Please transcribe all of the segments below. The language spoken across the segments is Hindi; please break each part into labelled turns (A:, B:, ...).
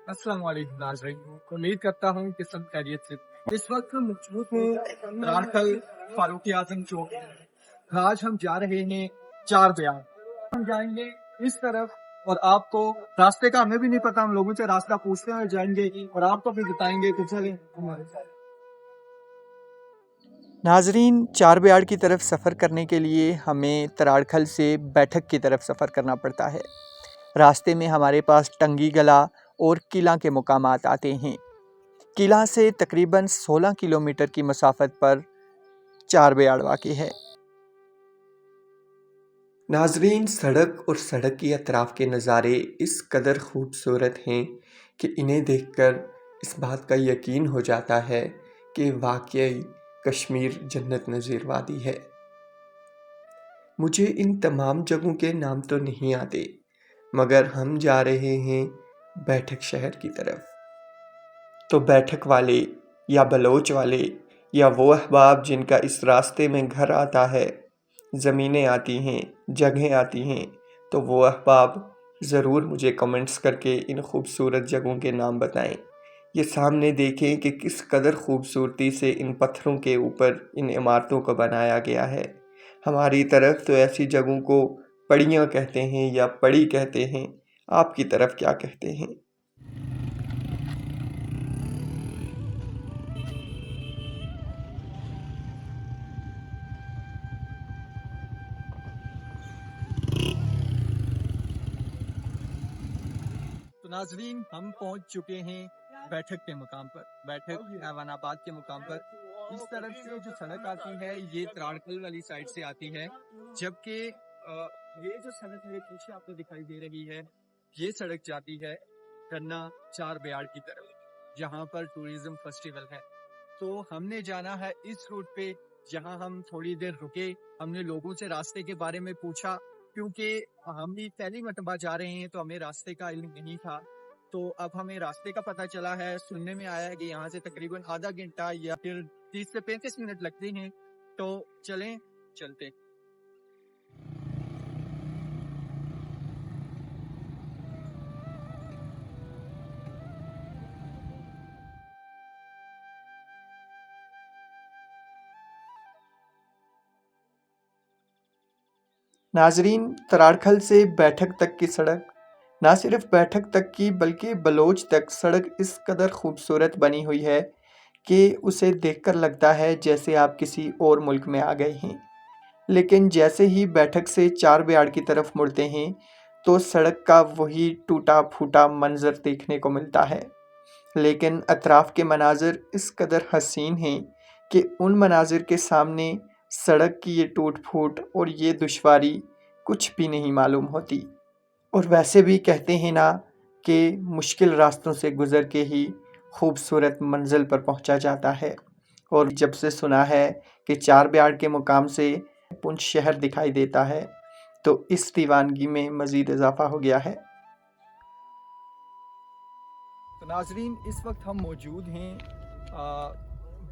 A: अस्सलाम वालेकुम नाज़रीन। उम्मीद करता हूँ कि सब खैरियत से। इस वक्त मौजूद हूँ रारकल फारूक आजम चौक। आज हम जा रहे हैं चार बयान। हम जाएंगे इस तरफ और आपको रास्ते का हमें भी नहीं पता, हम लोगों से रास्ता पूछते हुए जाएंगे और आपको भी बताएंगे। तो चलें हमारे साथ।
B: नाजरीन, चार बाड़ की तरफ सफ़र करने के लिए हमें तराड़खल से बैठक की तरफ सफ़र करना पड़ता है। रास्ते में हमारे पास टंगी गला और किला के मुकामात आते हैं। किला से तकरीबन 16 किलोमीटर की मसाफत पर चार बाड़ वाक़ई है। नाजरीन, सड़क और सड़क की अतराफ़ के नज़ारे इस कदर खूबसूरत हैं कि इन्हें देखकर इस बात का यकीन हो जाता है कि वाकई कश्मीर जन्नत नज़ीर वादी है। मुझे इन तमाम जगहों के नाम तो नहीं आते, मगर हम जा रहे हैं बैठक शहर की तरफ। तो बैठक वाले या बलोच वाले या वो अहबाब जिनका इस रास्ते में घर आता है, ज़मीनें आती हैं, जगहें आती हैं, तो वो अहबाब ज़रूर मुझे कमेंट्स करके इन खूबसूरत जगहों के नाम बताएं। ये सामने देखें कि किस कदर खूबसूरती से इन पत्थरों के ऊपर इन इमारतों को बनाया गया है। हमारी तरफ तो ऐसी जगहों को पड़ियाँ कहते हैं या पड़ी कहते हैं। आपकी तरफ क्या कहते हैं?
A: तो नाजरीन, हम पहुंच चुके हैं बैठक के मुकाम पर, बैठक हैवानाबाद के मुकाम पर। इस तरफ से जो सड़क आती है ये तराड़कल वाली साइड से आती है, जबकि ये जो सड़क मेरे पीछे आपको दिखाई दे रही है, ये सड़क जाती है गन्ना चार बयाड़ की तरफ, जहाँ पर टूरिज्म फेस्टिवल है। तो हमने जाना है इस रूट पे। जहाँ हम थोड़ी देर रुके, हमने लोगों से रास्ते के बारे में पूछा, क्योंकि हम भी पहली मरतबा जा रहे हैं तो हमें रास्ते का इल्म नहीं था। तो अब हमें रास्ते का पता चला है, सुनने में आया है कि यहाँ से तकरीबन आधा घंटा या फिर 30 से 35 मिनट लगते हैं। तो चलें, चलते।
B: नाजरीन, तराड़खल से बैठक तक की सड़क ना सिर्फ बैठक तक की बल्कि बलोच तक सड़क इस कदर खूबसूरत बनी हुई है कि उसे देखकर लगता है जैसे आप किसी और मुल्क में आ गए हैं। लेकिन जैसे ही बैठक से चार बाड़ की तरफ मुड़ते हैं तो सड़क का वही टूटा फूटा मंजर देखने को मिलता है। लेकिन अतराफ़ के मनाजिर इस कदर हसीन हैं कि उन मनाजिर के सामने सड़क की ये टूट फूट और ये दुश्वारी कुछ भी नहीं मालूम होती। और वैसे भी कहते हैं ना कि मुश्किल रास्तों से गुज़र के ही खूबसूरत मंजिल पर पहुंचा जाता है। और जब से सुना है कि चार बाड़ के मुकाम से पुंछ शहर दिखाई देता है, तो इस दीवानगी में मज़ीद इजाफ़ा हो गया है।
A: तो नाजरीन, इस वक्त हम मौजूद हैं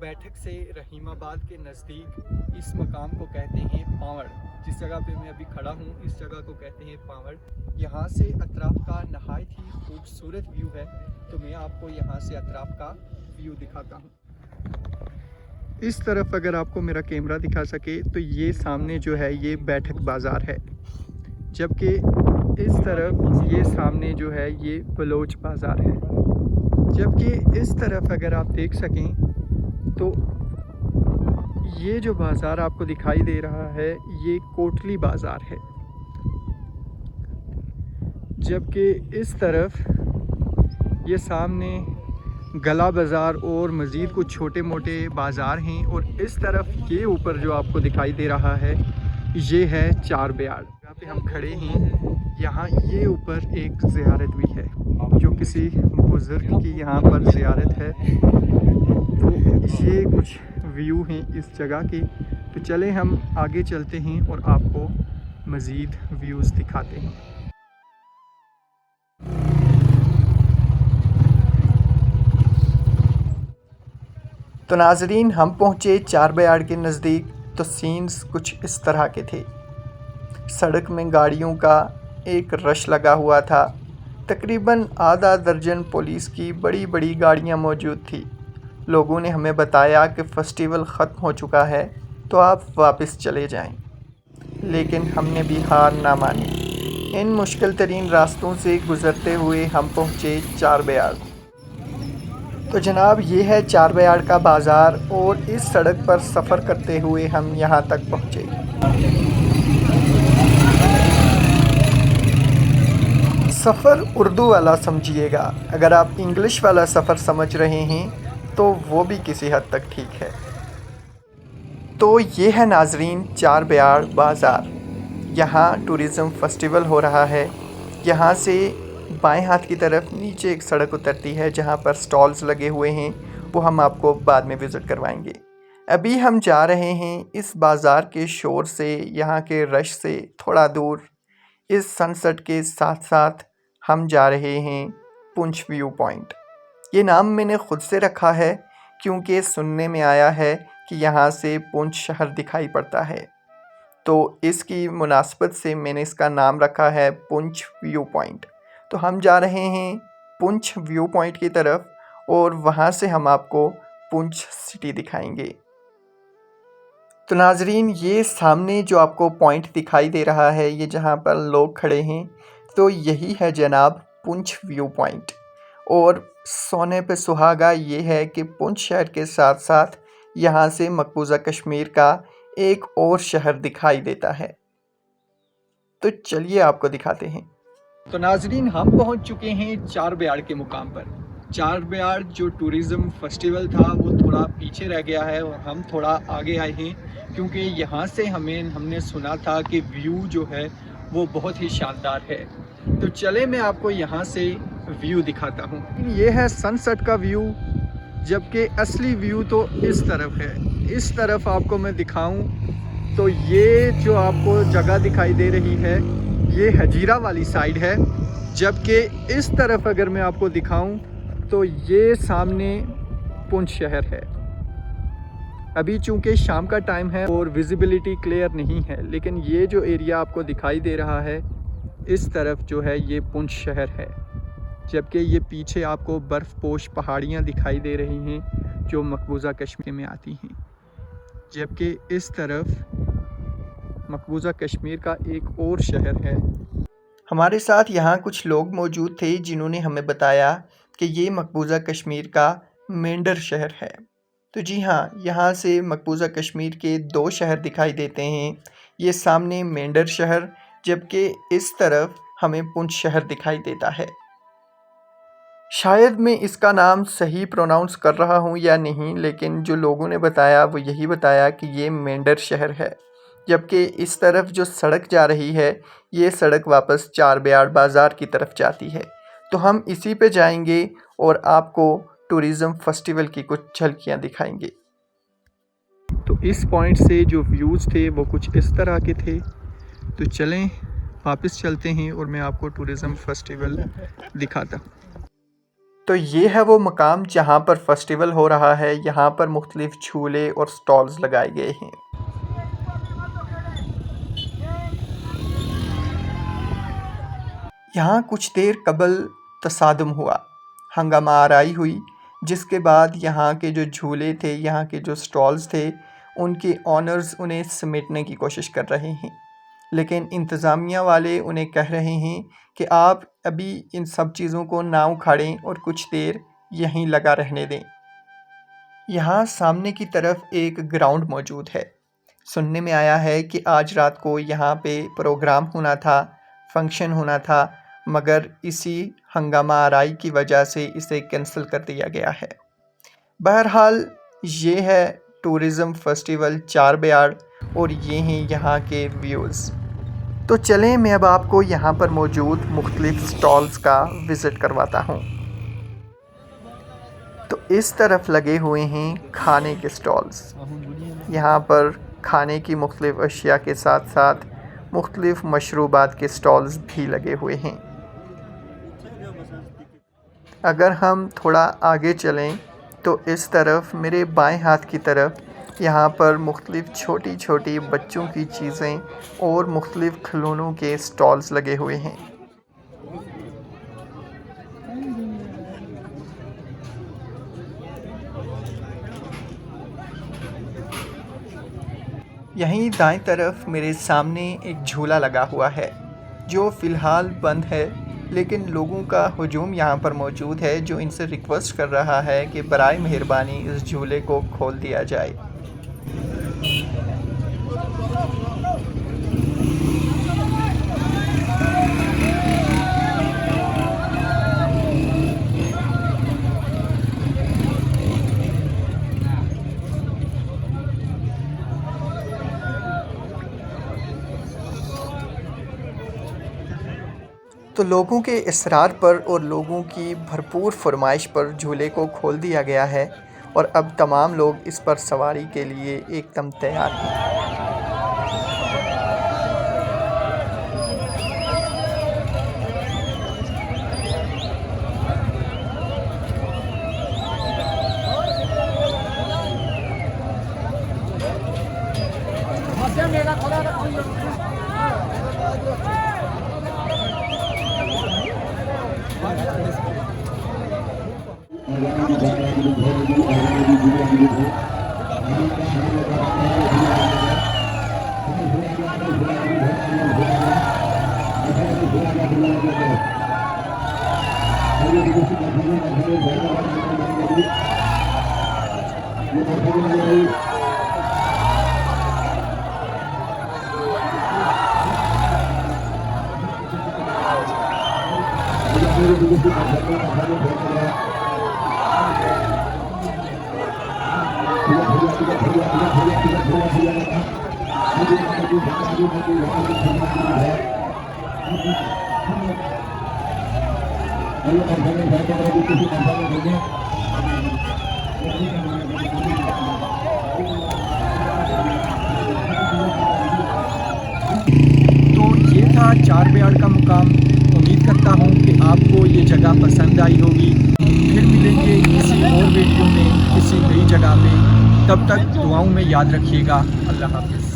A: बैठक से रहीमाबाद के नज़दीक। इस मकाम को कहते हैं पावड़। जिस जगह पे मैं अभी खड़ा हूँ इस जगह को कहते हैं पावड़। यहाँ से अतराफ़ का नहायत ही खूबसूरत व्यू है। तो मैं आपको यहाँ से अतराफ़ का व्यू दिखाता हूँ।
B: इस तरफ अगर आपको मेरा कैमरा दिखा सके तो ये सामने जो है ये बैठक बाज़ार है, जबकि इस तरफ ये सामने जो है ये बलोच बाज़ार है। जबकि इस तरफ अगर आप देख सकें तो ये जो बाज़ार आपको दिखाई दे रहा है ये कोटली बाज़ार है। जबकि इस तरफ ये सामने गला बाज़ार और मज़ीद कुछ छोटे मोटे बाज़ार हैं। और इस तरफ ये ऊपर जो आपको दिखाई दे रहा है ये है चार बाड़। यहाँ पे हम खड़े हैं, यहाँ ये ऊपर एक ज़ियारत भी है जो किसी बुज़ुर्ग की यहाँ पर ज़ियारत है। तो ये कुछ व्यू हैं इस जगह के। तो चलें हम आगे चलते हैं और आपको मज़ीद व्यूज़ दिखाते हैं। तो नाजरीन, हम पहुँचे चार बाड़ के नज़दीक तो सीन्स कुछ इस तरह के थे। सड़क में गाड़ियों का एक रश लगा हुआ था। तकरीबन आधा दर्जन पुलिस की बड़ी बड़ी गाड़ियां मौजूद थी। लोगों ने हमें बताया कि फेस्टिवल ख़त्म हो चुका है तो आप वापस चले जाएं। लेकिन हमने भी हार ना मानी। इन मुश्किल तरीन रास्तों से गुज़रते हुए हम पहुँचे चारबाग। तो जनाब ये है चारबाग का बाज़ार और इस सड़क पर सफ़र करते हुए हम यहाँ तक पहुँचे। सफ़र उर्दू वाला समझिएगा, अगर आप इंग्लिश वाला सफ़र समझ रहे हैं तो वो भी किसी हद तक ठीक है। तो ये है नाजरीन चारबाग बाज़ार। यहाँ टूरिज़म फेस्टिवल हो रहा है। यहाँ से बाएं हाथ की तरफ नीचे एक सड़क उतरती है जहाँ पर स्टॉल्स लगे हुए हैं, वो हम आपको बाद में विज़िट करवाएंगे। अभी हम जा रहे हैं इस बाज़ार के शोर से, यहाँ के रश से थोड़ा दूर। इस सनसेट के साथ साथ हम जा रहे हैं पुंछ व्यू पॉइंट। ये नाम मैंने ख़ुद से रखा है क्योंकि सुनने में आया है कि यहाँ से पुंछ शहर दिखाई पड़ता है, तो इसकी मुनासबत से मैंने इसका नाम रखा है पुंछ व्यू पॉइंट। तो हम जा रहे हैं पुंछ व्यू पॉइंट की तरफ और वहाँ से हम आपको पुंछ सिटी दिखाएंगे। तो नाजरीन ये सामने जो आपको पॉइंट दिखाई दे रहा है, ये जहाँ पर लोग खड़े हैं, तो यही है जनाब पुंछ व्यू पॉइंट। और सोने पे सुहागा ये है कि पुंछ शहर के साथ साथ यहाँ से मकबूजा कश्मीर का एक और शहर दिखाई देता है। तो चलिए आपको दिखाते हैं।
A: तो नाजरीन हम पहुँच चुके हैं चारबाग के मुकाम पर। चारबाग जो टूरिज़म फेस्टिवल था वो थोड़ा पीछे रह गया है और हम थोड़ा आगे आए हैं क्योंकि यहाँ से हमने सुना था कि व्यू जो है वो बहुत ही शानदार है। तो चले मैं आपको यहाँ से व्यू दिखाता हूँ। ये है सनसेट का व्यू, जबकि असली व्यू तो इस तरफ है। इस तरफ आपको मैं दिखाऊं तो ये जो आपको जगह दिखाई दे रही है ये हजीरा वाली साइड है, जबकि इस तरफ अगर मैं आपको दिखाऊं तो ये सामने पुंछ शहर है। अभी चूंकि शाम का टाइम है और विजिबिलिटी क्लियर नहीं है, लेकिन ये जो एरिया आपको दिखाई दे रहा है इस तरफ जो है ये पुंछ शहर है, जबकि ये पीछे आपको बर्फ़पोश पहाड़ियाँ दिखाई दे रही हैं जो मकबूजा कश्मीर में आती हैं, जबकि इस तरफ मकबूजा कश्मीर का एक और शहर है।
B: हमारे साथ यहाँ कुछ लोग मौजूद थे जिन्होंने हमें बताया कि ये मकबूजा कश्मीर का मेंढर शहर है। तो जी हाँ, यहाँ से मकबूजा कश्मीर के 2 शहर दिखाई देते हैं। ये सामने मेंढर शहर, जबकि इस तरफ हमें पुंछ शहर दिखाई देता है। शायद मैं इसका नाम सही प्रोनाउंस कर रहा हूँ या नहीं, लेकिन जो लोगों ने बताया वो यही बताया कि ये मेंढर शहर है। जबकि इस तरफ जो सड़क जा रही है ये सड़क वापस चारबाग बाज़ार की तरफ जाती है। तो हम इसी पे जाएंगे और आपको टूरिज़म फेस्टिवल की कुछ झलकियाँ दिखाएंगे।
A: तो इस पॉइंट से जो व्यूज़ थे वो कुछ इस तरह के थे। तो चलें वापस चलते हैं और मैं आपको टूरिज़म फेस्टिवल दिखाता हूँ।
B: तो ये है वो मकाम जहाँ पर फेस्टिवल हो रहा है। यहाँ पर मुख्तलिफ झूले और स्टॉल्स लगाए गए हैं। यहाँ कुछ देर कबल तसादुम हुआ, हंगामा आराई हुई, जिसके बाद यहाँ के जो झूले थे, यहाँ के जो स्टॉल्स थे, उनके ऑनर्स उन्हें समेटने की कोशिश कर रहे हैं, लेकिन इंतज़ामिया वाले उन्हें कह रहे हैं कि आप अभी इन सब चीज़ों को ना उखाड़ें और कुछ देर यहीं लगा रहने दें। यहाँ सामने की तरफ एक ग्राउंड मौजूद है। सुनने में आया है कि आज रात को यहाँ पे प्रोग्राम होना था, फंक्शन होना था, मगर इसी हंगामा आराई की वजह से इसे कैंसिल कर दिया गया है। बहरहाल ये है टूरिज़म फेस्टिवल चारबाग और ये हैं यहाँ के व्यूज़। तो चलें मैं अब आपको यहाँ पर मौजूद मुख्तलिफ स्टॉल्स का विज़िट करवाता हूँ। तो इस तरफ लगे हुए हैं खाने के स्टॉल्स। यहाँ पर खाने की मुख्तलिफ अशिया के साथ साथ मुख्तलिफ मशरूबात के स्टॉल्स भी लगे हुए हैं। अगर हम थोड़ा आगे चलें तो इस तरफ मेरे बाएं हाथ की तरफ यहाँ पर मुख्तलिफ छोटी छोटी बच्चों की चीज़ें और मुख्तलिफ खिलौनों के स्टॉल्स लगे हुए हैं। यहीं दाएं तरफ मेरे सामने एक झूला लगा हुआ है जो फ़िलहाल बंद है, लेकिन लोगों का हुजूम यहाँ पर मौजूद है जो इनसे रिक्वेस्ट कर रहा है कि बराए मेहरबानी इस झूले को खोल दिया जाए। तो लोगों के इसरार पर और लोगों की भरपूर फरमाइश पर झूले को खोल दिया गया है और अब तमाम लोग इस पर सवारी के लिए एकदम तैयार हैं।
A: तो ये था चारबाग का मुकाम। उम्मीद करता हूँ कि आपको ये जगह पसंद आई होगी। फिर मिलेंगे किसी और वीडियो में किसी नई जगह पे। तब तक दुआओं में याद रखिएगा। अल्लाह हाफ़िज़।